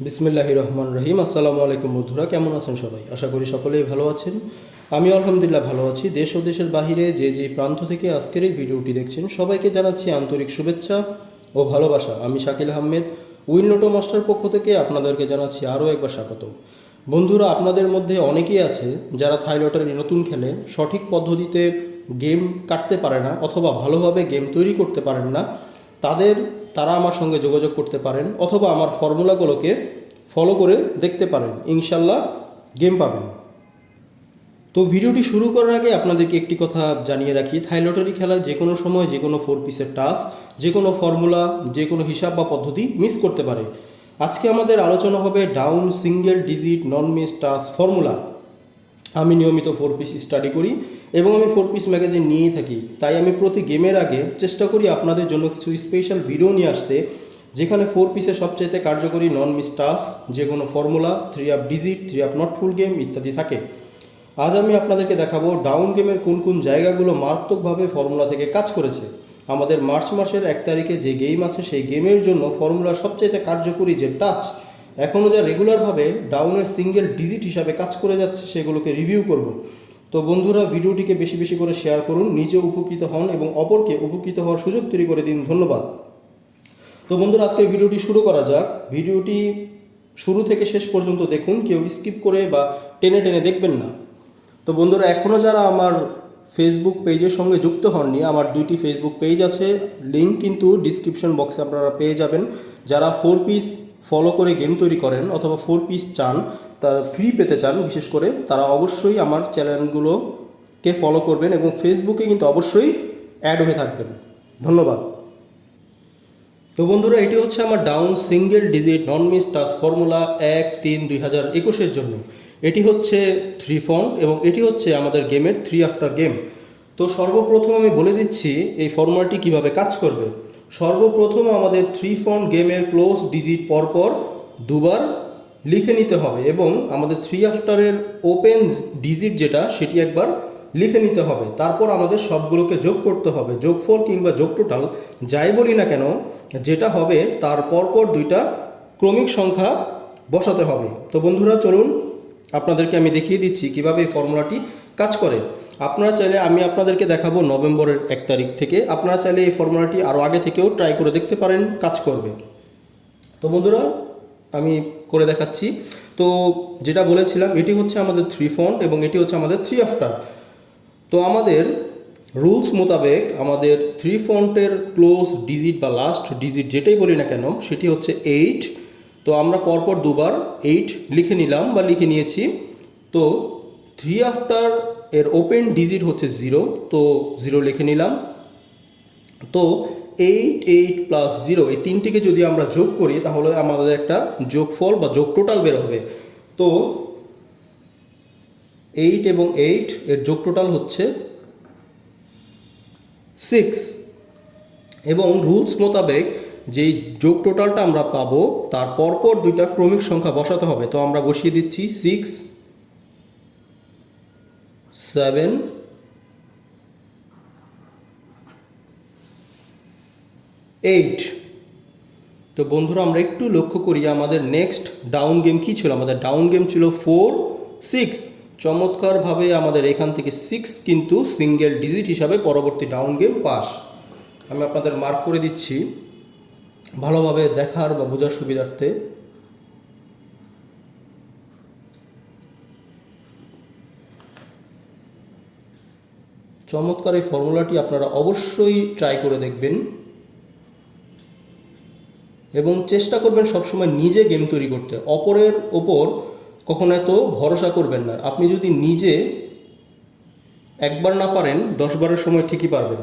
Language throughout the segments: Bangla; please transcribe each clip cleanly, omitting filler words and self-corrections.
বিসমিল্লাহির রহমান রহিম। আসসালামু আলাইকুম বন্ধুরা, কেমন আছেন সবাই? আশা করি সকলেই ভালো আছেন। আমি আলহামদুলিল্লাহ ভালো আছি। দেশ ও দেশের বাহিরে যে যে প্রান্ত থেকে আজকের এই ভিডিওটি দেখছেন সবাইকে জানাচ্ছি আন্তরিক শুভেচ্ছা ও ভালোবাসা। আমি শাকিল আহমেদ, উইনলোটো মাস্টার পক্ষ থেকে আপনাদেরকে জানাচ্ছি আরও একবার স্বাগতম। বন্ধুরা, আপনাদের মধ্যে অনেকেই আছে যারা থাই লটারি নতুন খেলে, সঠিক পদ্ধতিতে গেম কাটতে পারে না অথবা ভালোভাবে গেম তৈরি করতে পারেন না। তারা আমার সঙ্গে যোগাযোগ করতে পারেন অথবা আমার ফর্মুলাগুলোকে ফলো করে দেখতে পারেন, ইনশাল্লাহ গেম পাবেন। তো ভিডিওটি শুরু করার আগে আপনাদেরকে একটি কথা জানিয়ে রাখি, থাই লটারি খেলা যে কোনো সময় যে কোনো 4 পিসের টাস্ক, যে কোনো ফর্মুলা, যে কোনো হিসাব বা পদ্ধতি মিস করতে পারে। আজকে আমাদের আলোচনা হবে ডাউন সিঙ্গেল ডিজিট নন মিস টাস্ক ফর্মুলা। আমি নিয়মিত 4 পিস স্টাডি করি এবং আমি 4 পিস ম্যাগাজিন নিয়েই থাকি, তাই আমি প্রতি গেমের আগে চেষ্টা করি আপনাদের জন্য কিছু স্পেশাল ভিডিও নিয়ে আসতে, যেখানে 4 পিসের সবচেয়ে কার্যকরী নন মিস টাস্ক, যে কোনো formula, 3 up digit, 3 up not full game ইত্যাদি থাকে। আজ আমি আপনাদেরকে দেখাবো ডাউন গেমের কোন কোন জায়গাগুলো মারাত্মকভাবে ফর্মুলা থেকে কাজ করেছে। আমাদের মার্চ মাসের 1 তারিখে যে গেম আছে সেই গেমের জন্য ফর্মুলার সবচেয়ে কার্যকরী যে টাচ এখনও যা রেগুলারভাবে ডাউনের সিঙ্গেল ডিজিট হিসাবে কাজ করে যাচ্ছে সেগুলোকে রিভিউ করব। তো বন্ধুরা, ভিডিওটিকে বেশি বেশি করে শেয়ার করুন, নিজে উপকৃত হন এবং অপরকে উপকৃত হওয়ার সুযোগ তৈরি করে দিন। ধন্যবাদ। তো বন্ধুরা, আজকের ভিডিওটি শুরু করা যাক। ভিডিওটি শুরু থেকে শেষ পর্যন্ত দেখুন, কেউ স্কিপ করে বা টেনে টেনে দেখবেন না। তো বন্ধুরা, এখনও যারা আমার ফেসবুক পেজের সঙ্গে যুক্ত হননি, আমার 2টি ফেসবুক পেজ আছে, লিঙ্ক কিন্তু ডিসক্রিপশন বক্সে আপনারা পেয়ে যাবেন। যারা 4 পিস ফলো করে গেম তৈরি করেন অথবা 4 পিস চান, তারা ফ্রি পেতে চান বিশেষ করে, তারা অবশ্যই আমার চ্যানেলগুলোকে ফলো করবেন এবং ফেসবুকে কিন্তু অবশ্যই অ্যাড হয়ে থাকবেন। ধন্যবাদ। তো বন্ধুরা, এটি হচ্ছে আমার ডাউন সিঙ্গেল ডিজিট নন মিস টাস্ক ফর্মুলা 1-3-2021 জন্য। এটি হচ্ছে 3 ফন্ট এবং এটি হচ্ছে আমাদের গেমের 3 আফটার গেম। তো সর্বপ্রথম আমি বলে দিচ্ছি এই ফর্মুলাটি কিভাবে কাজ করবে। সর্বপ্রথম আমাদের 3 ফন্ট গেমের ক্লোজ ডিজিট পরপর দুবার লিখে নিতে হবে এবং আমাদের 3 আফটারের ওপেন ডিজিট যেটা সেটি একবার লিখে নিতে হবে। তারপর আমাদের সবগুলোকে যোগ করতে হবে, যোগফল কিংবা যোগ টোটাল যাই বলি না কেন, যেটা হবে তার পরপর 2টা ক্রমিক সংখ্যা বসাতে হবে। তো বন্ধুরা, চলুন আপনাদেরকে আমি দেখিয়ে দিচ্ছি কিভাবে এই ফর্মুলাটি কাজ করে। আপনারা চাইলে, আমি আপনাদেরকে দেখাবো নভেম্বরের 1 তারিখ থেকে, আপনারা চাইলে এই ফর্মুলাটি আরও আগে থেকেও ট্রাই করে দেখতে পারেন, কাজ করবে। তো বন্ধুরা, আমি করে দেখাচ্ছি। তো যেটা বলেছিলাম, এটি হচ্ছে আমাদের 3 ফন্ট এবং এটি হচ্ছে আমাদের 3 আফটার। তো আমাদের রুলস মোতাবেক আমাদের 3 ফন্টের ক্লোজ ডিজিট বা লাস্ট ডিজিট যেটাই বলি না কেন সেটি হচ্ছে 8। তো আমরা পরপর দুবার 8 লিখে নিলাম বা লিখে নিয়েছি। তো 3 আফটার এর ওপেন ডিজিট হচ্ছে 0, তো 0 লিখে নিলাম। তো 8, 8 প্লাস 0 এই তিনটিকে যদি আমরা যোগ করি তাহলে আমাদের একটা যোগফল বা যোগ টোটাল বের হবে। তো 8 এবং 8 এর যোগ টোটাল হচ্ছে 6 এবং রুলস মোতাবেক যেই যোগ টোটালটা আমরা পাবো তার পরপর 2টা ক্রমিক সংখ্যা বসাতে হবে। তো আমরা বসিয়ে দিচ্ছি 6, 7, 8। তো বন্ধুরা, আমরা একটু লক্ষ্য করি আমাদের নেক্সট ডাউন গেম কী ছিল। আমাদের ডাউন গেম ছিল 4, 6। চমৎকারভাবে আমাদের এখান থেকে 6 কিন্তু সিঙ্গেল ডিজিট হিসাবে পরবর্তী ডাউন গেম পাস। আমি আপনাদের মার্ক করে দিচ্ছি ভালোভাবে দেখার বা বোঝার সুবিধার্থে। চমৎকার এই ফর্মুলাটি আপনারা অবশ্যই ট্রাই করে দেখবেন এবং চেষ্টা করবেন সবসময় নিজে গেম তৈরি করতে। অপরের ওপর কখনো এত ভরসা করবেন না। আপনি যদি নিজে একবার না পারেন 10 বারের সময় ঠিকই পারবেন।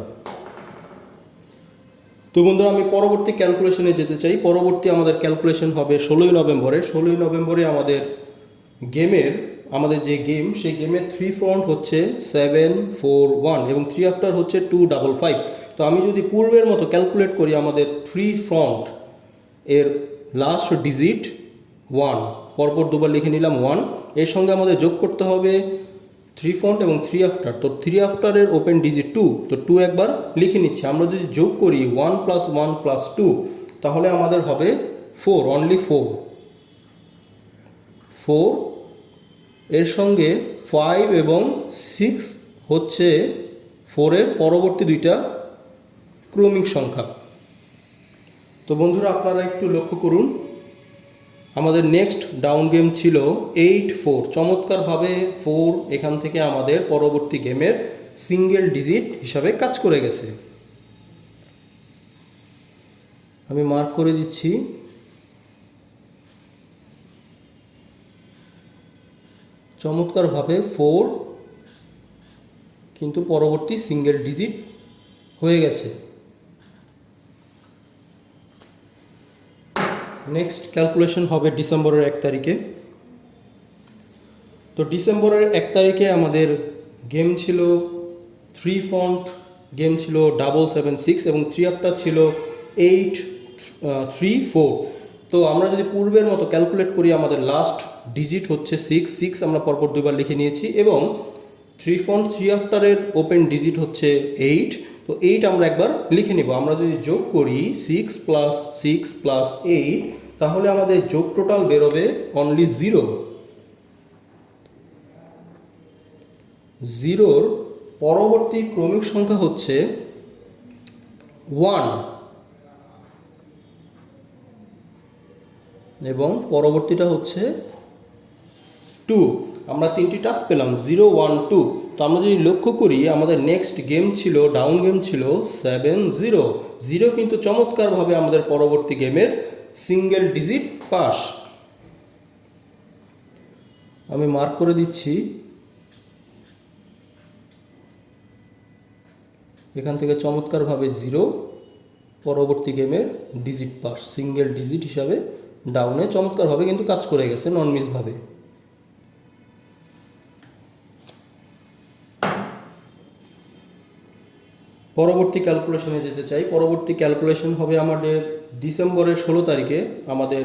তো বন্ধুরা, আমি পরবর্তী ক্যালকুলেশনে যেতে চাই। পরবর্তী আমাদের ক্যালকুলেশন হবে 16 নভেম্বরে। 16 নভেম্বরে আমাদের যে গেম সেই গেমের 3 ফন্ট হচ্ছে 7, 4, 1 এবং 3 আফটার হচ্ছে 2, 5, 5। তো আমি যদি পূর্বের মতো ক্যালকুলেট করি, আমাদের 3 ফন্ট এর লাস্ট ডিজিট 1, পরপর দুবার লিখে নিলাম 1। এর সঙ্গে আমাদের যোগ করতে হবে 3 ফন্ট এবং 3 আফটার। তো 3 আফটারের ওপেন ডিজিট 2, তো 2 একবার লিখে নিচ্ছি। আমরা যদি যোগ করি 1 + 1 + 2 তাহলে আমাদের হবে 4, অনলি 4। 4, এর সঙ্গে 5 এবং 6 হচ্ছে 4-এর পরবর্তী দুইটা ক্রমিক সংখ্যা। তো বন্ধুরা আপনারা একটু লক্ষ্য করুন, আমাদের নেক্সট ডাউন গেম ছিল 8-4। চমৎকারভাবে 4 এখান থেকে আমাদের পরবর্তী গেমের সিঙ্গেল ডিজিট হিসাবে কাজ করে গেছে। আমি মার্ক করে দিচ্ছি। চমৎকারভাবে 4 কিন্তু পরবর্তী সিঙ্গেল ডিজিট হয়ে গেছে। নেক্সট ক্যালকুলেশন হবে ডিসেম্বরের 1 তারিখে। তো ডিসেম্বরের 1 তারিখে আমাদের গেম ছিল 3 ফন্ট, গেম ছিল 776 এবং 3 আপটার ছিল 834। তো আমরা যদি পূর্বের মতো ক্যালকুলেট করি, আমাদের লাস্ট ডিজিট হচ্ছে 6 আমরা পরপর দুবার লিখে নিয়েছি এবং 3 ফন্ট 3 আফটারের ওপেন ডিজিট হচ্ছে 8। তো 8 আমরা একবার লিখে নিব। আমরা যদি যোগ করি 6 + 6 + 8, তাহলে আমাদের যোগ টোটাল বেরোবে অনলি 0। 0-র পরবর্তী ক্রমিক সংখ্যা হচ্ছে 1 এবং পরবর্তীটা হচ্ছে 2। আমরা 3টি টাস্ক পেলাম 0, 1, 2। তো আমরা যদি লক্ষ্য করি, আমাদের নেক্সট গেম ছিল, ডাউন গেম ছিল 7-0। 0 কিন্তু চমৎকারভাবে আমাদের পরবর্তী গেমের সিঙ্গেল ডিজিট পাস। আমি মার্ক করে দিচ্ছি। এখান থেকে চমৎকারভাবে 0 পরবর্তী গেমের ডিজিট পাস, সিঙ্গেল ডিজিট হিসাবে ডাউনে চমৎকারভাবে কিন্তু কাজ করে গেছে নন মিসভাবে। পরবর্তী ক্যালকুলেশনে যেতে চাই। পরবর্তী ক্যালকুলেশন হবে আমাদের ডিসেম্বরের 16 তারিখে। আমাদের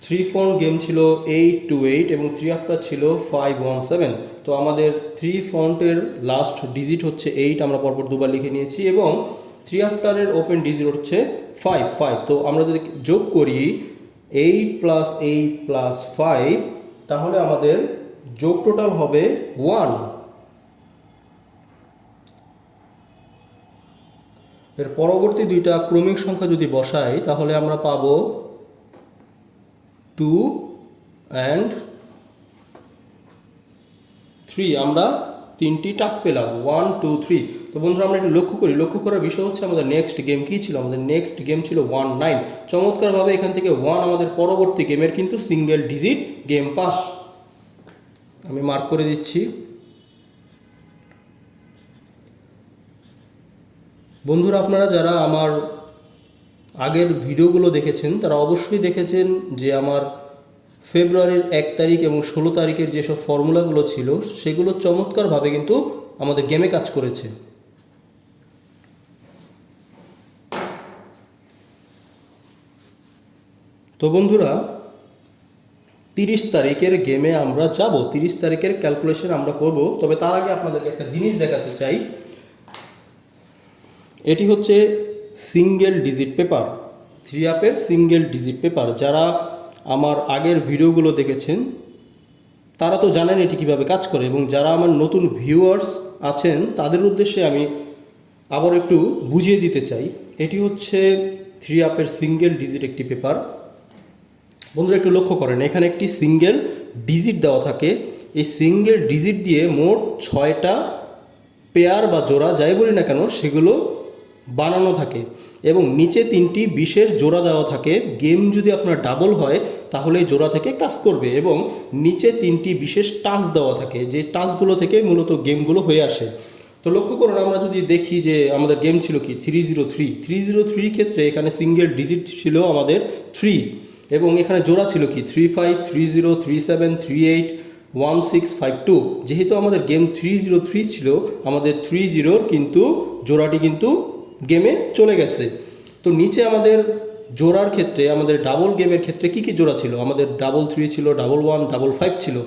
3 ফন্ট গেম ছিল 828 এবং 3 আফটার ছিল 517। তো আমাদের 3 ফন্টের লাস্ট ডিজিট হচ্ছে 8, আমরা পরপর দুবার লিখে নিয়েছি এবং 3 আফটারের ওপেন ডিজিট হচ্ছে 5। তো আমরা যদি যোগ করি 8 + 8 + 5, তাহলে আমাদের যোগ টোটাল হবে 1। এর পরবর্তী দুইটা ক্রমিক সংখ্যা যদি বসাই, তাহলে আমরা পাবো 2 and 3। আমরা 3টি টাস্ক পেলাম 1, 2, 3। তো বন্ধুরা আমরা একটু লক্ষ্য করি। লক্ষ্য করার বিষয় হচ্ছে আমাদের নেক্সট গেম কী ছিল? আমাদের নেক্সট গেম ছিল 19। চমৎকারভাবে এখান থেকে 1 আমাদের পরবর্তী গেমের কিন্তু সিঙ্গেল ডিজিট গেম পাস। আমি মার্ক করে দিচ্ছি। বন্ধুরা আপনারা যারা আমার আগের ভিডিওগুলো দেখেছেন, তারা অবশ্যই দেখেছেন যে আমার ফেব্রুয়ারির 1 তারিখ এবং 16 তারিখের যেসব ফর্মুলাগুলো ছিল, সেগুলো চমৎকারভাবে কিন্তু আমাদের গেমে কাজ করেছে। তো বন্ধুরা 30 তারিখের গেমে আমরা যাব, 30 তারিখের ক্যালকুলেশন আমরা করব। তবে তার আগে আপনাদেরকে একটা জিনিস দেখাতে চাই। এটি হচ্ছে সিঙ্গেল ডিজিট পেপার, 3 আপের সিঙ্গেল ডিজিট পেপার। যারা আমার আগের ভিডিওগুলো দেখেছেন তারা তো জানেন এটি কিভাবে কাজ করে, এবং যারা আমার নতুন ভিউয়ার্স আছেন তাদের উদ্দেশ্যে আমি আবার একটু বুঝিয়ে দিতে চাই। এটি হচ্ছে 3 আপের সিঙ্গেল ডিজিট একটি পেপার। বন্ধুরা একটু লক্ষ্য করেন, এখানে একটি সিঙ্গেল ডিজিট দেওয়া থাকে। এই সিঙ্গেল ডিজিট দিয়ে মোট 6টা পেয়ার বা জোড়া যাই বলি না কেন সেগুলো বানানো থাকে এবং নিচে 3টি বিশেষ জোড়া দেওয়া থাকে। গেম যদি আপনার ডাবল হয় তাহলে এই জোড়া থেকে কাজ করবে এবং নিচে 3টি বিশেষ টাচ দেওয়া থাকে, যে টাচগুলো থেকে মূলত গেমগুলো হয়ে আসে। তো লক্ষ্য করুন, আমরা যদি দেখি যে আমাদের গেম ছিল কি 303 ক্ষেত্রে এখানে সিঙ্গেল ডিজিট ছিল আমাদের 3 এবং এখানে জোড়া ছিল কি 35, 30, 37, 38, 1652। যেহেতু আমাদের গেম 303 ছিল, আমাদের 30 কিন্তু জোড়াটি কিন্তু গেমে চলে গেছে। তো নিচে আমাদের জোড়ার ক্ষেত্রে, আমাদের ডাবল গেমের ক্ষেত্রে কি কি জোড়া ছিল? আমাদের 33 ছিল, 11, 55 ছিল।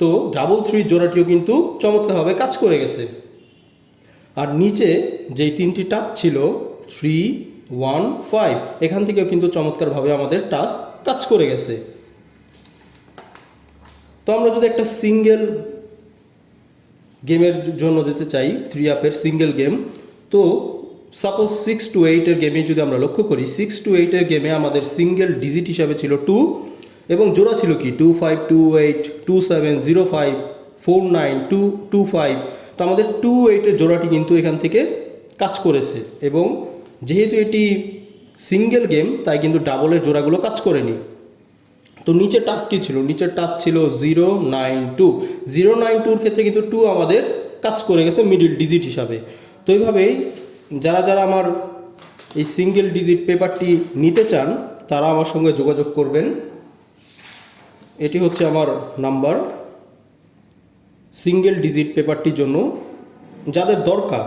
তো 33 জোড়াটিও কিন্তু চমৎকারভাবে কাজ করে গেছে। আর নিচে যেই 3টি টাচ ছিল 3, 1, 5, এখান থেকেও কিন্তু চমৎকারভাবে আমাদের টাচ কাজ করে গেছে। তো আমরা যদি একটা সিঙ্গেল গেমের জন্য যেতে চাই 3 আপের সিঙ্গেল গেম, তো সাপোজ 6 to 8-এর গেমে যদি আমরা লক্ষ্য করি, 6 to 8-এর গেমে আমাদের সিঙ্গেল ডিজিট হিসাবে ছিল 2 এবং জোড়া ছিল কি 25 28 27 05 49 225। তো আমাদের 28-এর জোড়াটি কিন্তু এখান থেকে কাজ করেছে এবং যেহেতু এটি সিঙ্গেল গেম তাই কিন্তু ডাবলের জোড়াগুলো কাজ করেনি। তো নিচের টাচ কী ছিল? নিচের টাচ ছিল 092। 092-র ক্ষেত্রে কিন্তু 2 আমাদের কাজ করে গেছে মিডল ডিজিট হিসাবে। তো এইভাবেই যারা যারা আমার এই সিঙ্গেল ডিজিট পেপারটি নিতে চান তারা আমার সঙ্গে যোগাযোগ করবেন। এটি হচ্ছে আমার নাম্বার। সিঙ্গেল ডিজিট পেপারটির জন্য যাদের দরকার,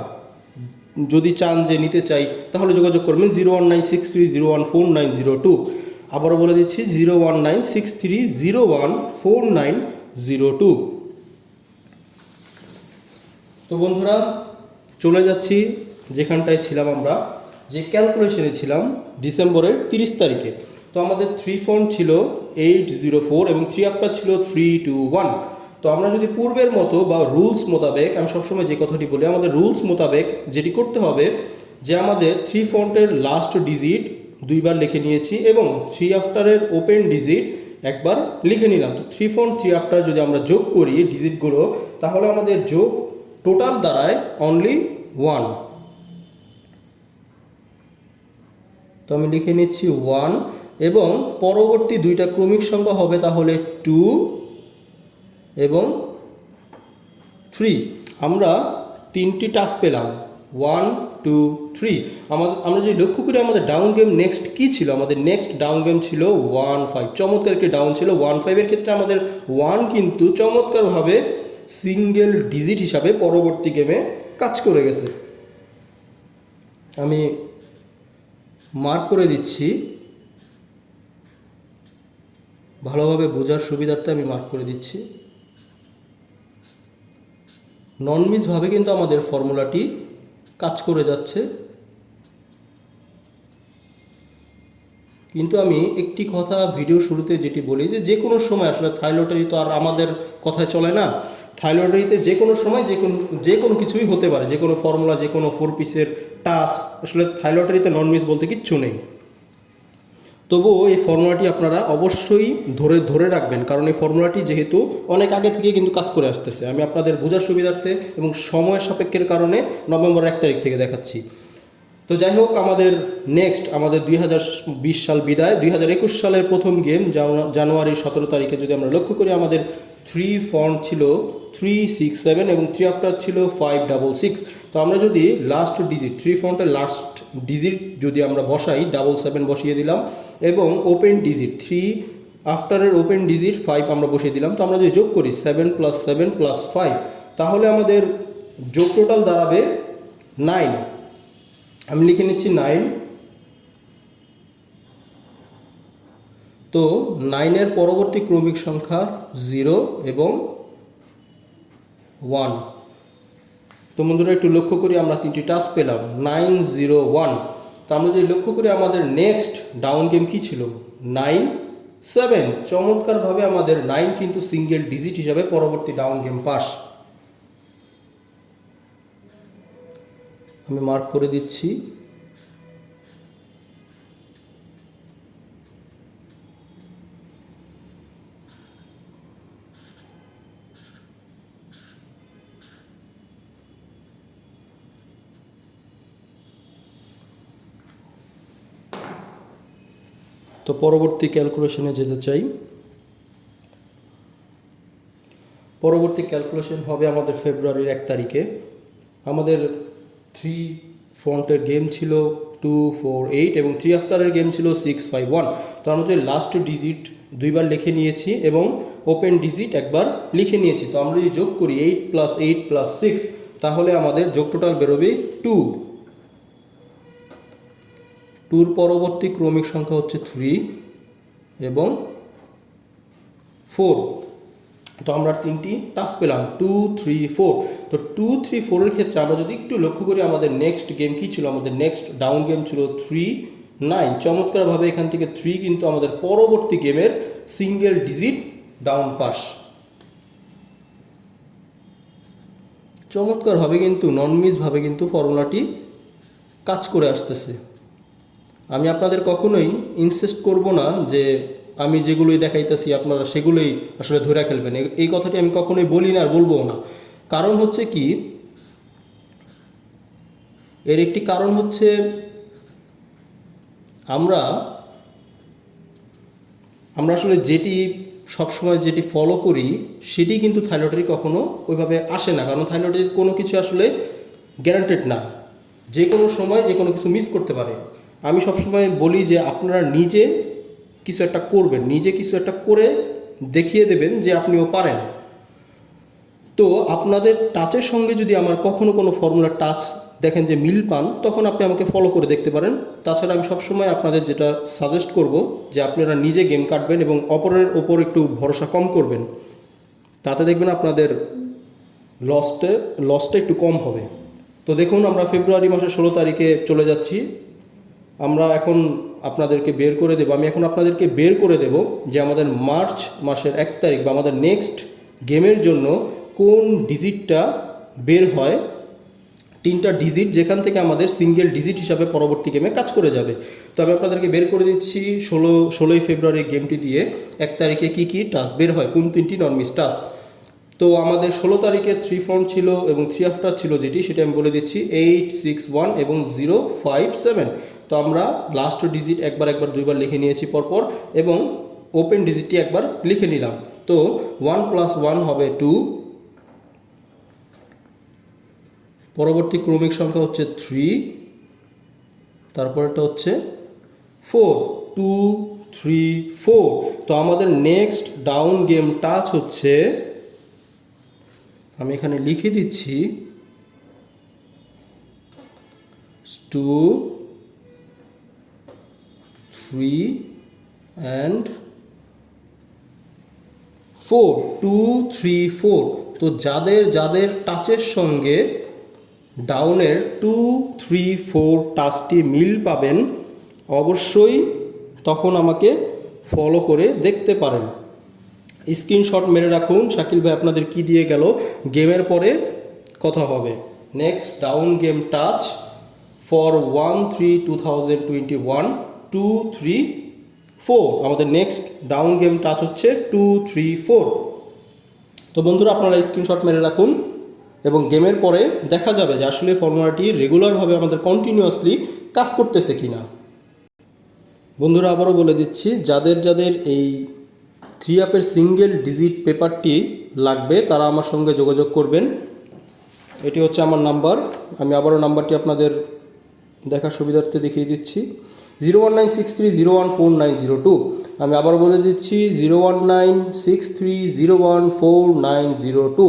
যদি চান যে নিতে চাই, তাহলে যোগাযোগ করবেন 01963014902। আবারও বলে দিচ্ছি 01963014902। তো বন্ধুরা, চলে যাচ্ছি যেখানটায় ছিলাম আমরা, যে ক্যালকুলেশনে ছিলাম ডিসেম্বরের 30 তারিখে। তো আমাদের 3 ফন্ট ছিল 804 এবং 3 আপটা ছিল 321। তো আমরা যদি পূর্বের মতো বা রুলস মোতাবেক, আমি সবসময় যে কথাটি বলি, আমাদের রুলস মোতাবেক যেটি করতে হবে যে আমাদের 3 ফন্টের লাস্ট ডিজিট 2বার লিখে নিয়েছি এবং 3 আফটারের ওপেন ডিজিট একবার লিখে নিলাম। তো 3 ফন্ট 3 আফটার যদি আমরা যোগ করি ডিজিটগুলো, তাহলে আমাদের যোগ টোটাল দাঁড়ায় অনলি 1। তো আমি লিখে নিচ্ছি 1 এবং পরবর্তী দুইটা ক্রমিক সংখ্যা হবে তাহলে 2 এবং 3। আমরা 3টি টাচ পেলাম 1 2 3। আমরা যদি লক্ষ্য করি আমাদের ডাউন গেম নেক্সট কী ছিল, আমাদের নেক্সট ডাউন গেম ছিল 1-5। চমৎকার একটি ডাউন ছিল 1-5-এর ক্ষেত্রে আমাদের 1 কিন্তু চমৎকারভাবে সিঙ্গেল ডিজিট হিসাবে পরবর্তী গেমে কাজ করে গেছে। আমি মার্ক করে দিচ্ছি, ভালোভাবে বোঝার সুবিধার্থে আমি মার্ক করে দিচ্ছি। নন মিসভাবে কিন্তু আমাদের ফর্মুলাটি কাজ করে যাচ্ছে। কিন্তু আমি একটি কথা ভিডিও শুরুতে যেটি বলি যে কোনো সময় আসলে থাই লটারি তো আর আমাদের কথায় চলে না। থাই লটারিতে যে কোনো সময় যে কোনো কিছুই হতে পারে, যে কোনো ফর্মুলা, যে কোনো 4 পিসের টাস, আসলে থাই লটারিতে নন মিস বলতে কিচ্ছু নেই। তবুও এই ফর্মুলাটি আপনারা অবশ্যই ধরে রাখবেন, কারণ এই ফর্মুলাটি যেহেতু অনেক আগে থেকে কিন্তু কাজ করে আসতেছে। আমি আপনাদের বোঝার সুবিধার্থে এবং সময় সাপেক্ষের কারণে নভেম্বর 1 তারিখ থেকে দেখাচ্ছি। তো যাই হোক, আমাদের 2020 সাল বিদায়, 2021 সালের প্রথম গেম জানুয়ারি 17 তারিখে যদি আমরা লক্ষ্য করি, আমাদের 3 ফন্ট ছিল 367 এবং 3 আফটার ছিল 566। তো আমরা যদি লাস্ট ডিজিট 3 ফন্টের লাস্ট ডিজিট যদি আমরা বসাই, 77 বসিয়ে দিলাম এবং ওপেন ডিজিট 3 আফটারের ওপেন ডিজিট 5 আমরা বসিয়ে দিলাম। তো আমরা যদি যোগ করি 7 + 7 + 5, তাহলে আমাদের যোগ টোটাল দাঁড়াবে 9। আমি লিখে নিচ্ছি 9। তো 9-এর পরবর্তী ক্রমিক সংখ্যা 0 এবং 1। তো বন্ধুরা একটু লক্ষ্য করি, আমরা 3টি টাচ পেলাম 901। তো আমরা যদি লক্ষ্য করি আমাদের নেক্সট ডাউন গেম কি ছিল 9-7। চমৎকারভাবে আমাদের 9 কিন্তু সিঙ্গেল ডিজিট হিসাবে পরবর্তী ডাউন গেম পাস। আমি মার্ক করে দিচ্ছি। তো পরবর্তী ক্যালকুলেশনে যেতে চাই। পরবর্তী ক্যালকুলেশন হবে আমাদের ফেব্রুয়ারির 1 তারিখে। আমাদের 3 ফন্টের গেম ছিল 248 এবং 3 আফটারের গেম ছিল 651। তো আমরা যে লাস্ট ডিজিট 2বার লিখে নিয়েছি এবং ওপেন ডিজিট একবার লিখে নিয়েছি। তো আমরা যদি যোগ করি 8 + 8 + 6, তাহলে আমাদের যোগ টোটাল বেরোবে 2। 2-র পরবর্তী ক্রমিক সংখ্যা হচ্ছে 3 এবং 4। তো আমরা 3টি টাচ পেলাম 2 3 4। তো 2 3 4-এর ক্ষেত্রে আমরা যদি একটু লক্ষ্য করি আমাদের নেক্সট গেম কী ছিল, আমাদের নেক্সট ডাউন গেম ছিল 3-9। চমৎকারভাবে এখান থেকে 3 কিন্তু আমাদের পরবর্তী গেমের সিঙ্গেল ডিজিট ডাউন পাস। চমৎকারভাবে কিন্তু নন মিসভাবে কিন্তু ফর্মুলাটি কাজ করে আসতেছে। আমি আপনাদের কখনোই ইনসিস্ট করব না যে আমি যেগুলোই দেখাইতেছি আপনারা সেগুলোই আসলে ধরে খেলবেন, এই কথাটি আমি কখনোই বলি না আর বলবো না। কারণ হচ্ছে কি, এর একটি কারণ হচ্ছে আমরা আসলে যেটি সবসময় যেটি ফলো করি সেটি কিন্তু থাইলটারি কখনো ওইভাবে আসে না, কারণ থাইলটারির কোনো কিছু আসলে গ্যারান্টেড না, যে কোনো সময় যে কোনো কিছু মিস করতে পারে। আমি সবসময় বলি যে আপনারা নিজে কিছু একটা করবেন, নিজে কিছু একটা করে দেখিয়ে দেবেন যে আপনিও পারেন। তো আপনাদের টাচের সঙ্গে যদি আমার কখনো কোনো ফর্মুলার টাচ দেখেন যে মিল পান, তখন আপনি আমাকে ফলো করে দেখতে পারেন। তাছাড়া আমি সবসময় আপনাদের যেটা সাজেস্ট করব যে আপনারা নিজে গেম কাটবেন এবং অপরের ওপর একটু ভরসা কম করবেন, তাতে দেখবেন আপনাদের লসটা একটু কম হবে। তো দেখুন, আমরা ফেব্রুয়ারি মাসের 16 তারিখে চলে যাচ্ছি। আমরা এখন আপনাদেরকে বের করে দেব, আমি এখন আপনাদেরকে বের করে দেব যে আমাদের মার্চ মাসের 1 তারিখ বা আমাদের নেক্সট গেমের জন্য কোন ডিজিটটা বের হয়, 3টা ডিজিট যেখান থেকে আমাদের সিঙ্গেল ডিজিট হিসাবে পরবর্তী গেমে কাজ করে যাবে। তো আমি আপনাদেরকে বের করে দিচ্ছি 16ই ফেব্রুয়ারি গেমটি দিয়ে 1 তারিখে কী কী টাস্ক বের হয়, কোন 3টি নন মিস টাস্ক। তো আমাদের 16 তারিখে 3 ফ্রন্ট ছিল এবং 3 আফটার ছিল, যেটি সেটা আমি বলে দিচ্ছি 8, 6, 1 এবং 0, 5, 7। তো আমরা লাস্ট ডিজিট একবার দুইবার লিখে নিয়েছি পরপর এবং ওপেন ডিজিটটি একবার লিখে নিলাম। তো 1 + 1 হবে 2, পরবর্তী ক্রমিক সংখ্যা হচ্ছে 3, তারপরটা হচ্ছে 4, 2, 3, 4। তো আমাদের নেক্সট ডাউন গেম টাচ হচ্ছে, আমি এখানে লিখে দিচ্ছি 2, 3 and 4, 2, 3, 4। তো যাদের টাচের সঙ্গে ডাউনের 2, 3, 4 টাচটি মিল পাবেন, অবশ্যই তখন আমাকে ফলো করে দেখতে পারেন। স্ক্রিনশট মেরে রাখুন শাকিল ভাই আপনাদের কি দিয়ে গেল, গেমের পরে কথা হবে। Next down game touch for 1/3/2021, 2, 3, 4। আমাদের নেক্সট ডাউন গেম টাচ হচ্ছে 2, 3, 4। তো বন্ধুরা, আপনারা স্ক্রিনশট মেরে রাখুন এবং গেমের পরে দেখা যাবে যে আসলে ফর্মুলাটি রেগুলারভাবে আমাদের কন্টিনিউয়াসলি কাজ করতেছে কিনা। বন্ধুরা, আবারও বলে দিচ্ছি, যাদের এই 3 অ্যাপের সিঙ্গেল ডিজিট পেপারটি লাগবে তারা আমার সঙ্গে যোগাযোগ করবেন। এটি হচ্ছে আমার নাম্বার, আমি আবারও নাম্বারটি আপনাদের দেখার সুবিধার্থে দেখিয়ে দিচ্ছি, 01963014902। আমি আবারও বলে দিচ্ছি 01963014902।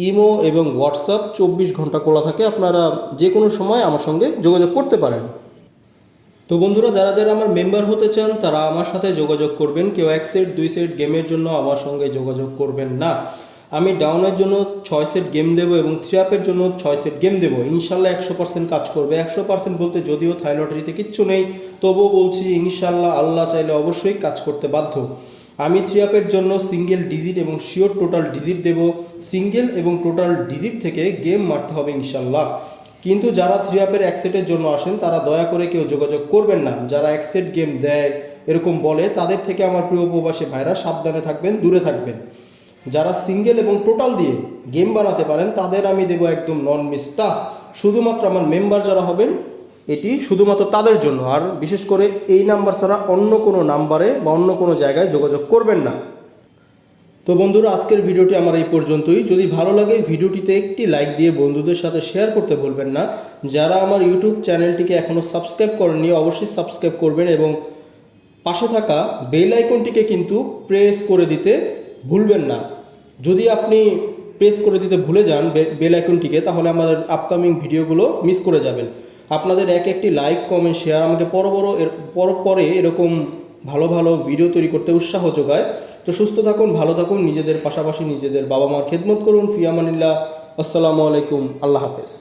ইমো এবং হোয়াটসঅ্যাপ 24 ঘন্টা খোলা থাকে, আপনারা যে কোনো সময় আমার সঙ্গে যোগাযোগ করতে পারেন। তো বন্ধুরা, যারা আমার মেম্বার হতে চান তারা আমার সাথে যোগাযোগ করবেন। কেউ 1 সেট 2 সেট গেমের জন্য আমার সঙ্গে যোগাযোগ করবেন না। আমি ডাউনের জন্য 6 সেট গেম দেবো এবং 3 আপের জন্য 6 সেট গেম দেবো। ইনশাল্লাহ 100% কাজ করবে। 100% বলতে যদিও থাই লটারিতে কিচ্ছু নেই, তবুও বলছি ইনশাল্লাহ আল্লাহ চাইলে অবশ্যই কাজ করতে বাধ্য। আমি 3 আপের জন্য সিঙ্গেল ডিজিট এবং শিওর টোটাল ডিজিট দেব। সিঙ্গেল এবং টোটাল ডিজিট থেকে গেম মারতে হবে ইনশাল্লাহ। কিন্তু যারা 3 আপের 1 সেটের জন্য আসেন তারা দয়া করে কেউ যোগাযোগ করবেন না। যারা 1 সেট গেম দেয় এরকম বলে, তাদের থেকে আমার প্রিয় প্রবাসী ভাইরা সাবধানে থাকবেন, দূরে থাকবেন। যারা সিঙ্গেল এবং টোটাল দিয়ে গেম বানাতে পারেন তাদের আমি দেবো একদম নন মিস টাচ। শুধুমাত্র আমার মেম্বার যারা হবেন এটি শুধুমাত্র তাদের জন্য, আর বিশেষ করে এই নাম্বার ছাড়া অন্য কোনো নাম্বারে বা অন্য কোনো জায়গায় যোগাযোগ করবেন না। তো বন্ধুরা, আজকের ভিডিওটি আমার এই পর্যন্তই। যদি ভালো লাগে ভিডিওটিতে একটি লাইক দিয়ে বন্ধুদের সাথে শেয়ার করতে ভুলবেন না। যারা আমার ইউটিউব চ্যানেলটিকে এখনও সাবস্ক্রাইব করেননি অবশ্যই সাবস্ক্রাইব করবেন এবং পাশে থাকা বেল আইকনটিকে কিন্তু প্রেস করে দিতে ভুলবেন না। যদি আপনি প্রেস করে দিতে ভুলে যান বেল আইকনটিকে, তাহলে আমাদের আপকামিং ভিডিওগুলো মিস করে যাবেন। আপনাদের একটি লাইক, কমেন্ট, শেয়ার আমাকে পরে এরকম ভালো ভালো ভিডিও তৈরি করতে উৎসাহ যোগায়। তো সুস্থ থাকুন, ভালো থাকুন, নিজেদের পাশাপাশি নিজেদের বাবা মার খেদমত করুন। ফি আমানিল্লাহ, আসসালামু আলাইকুম, আল্লাহ হাফেজ।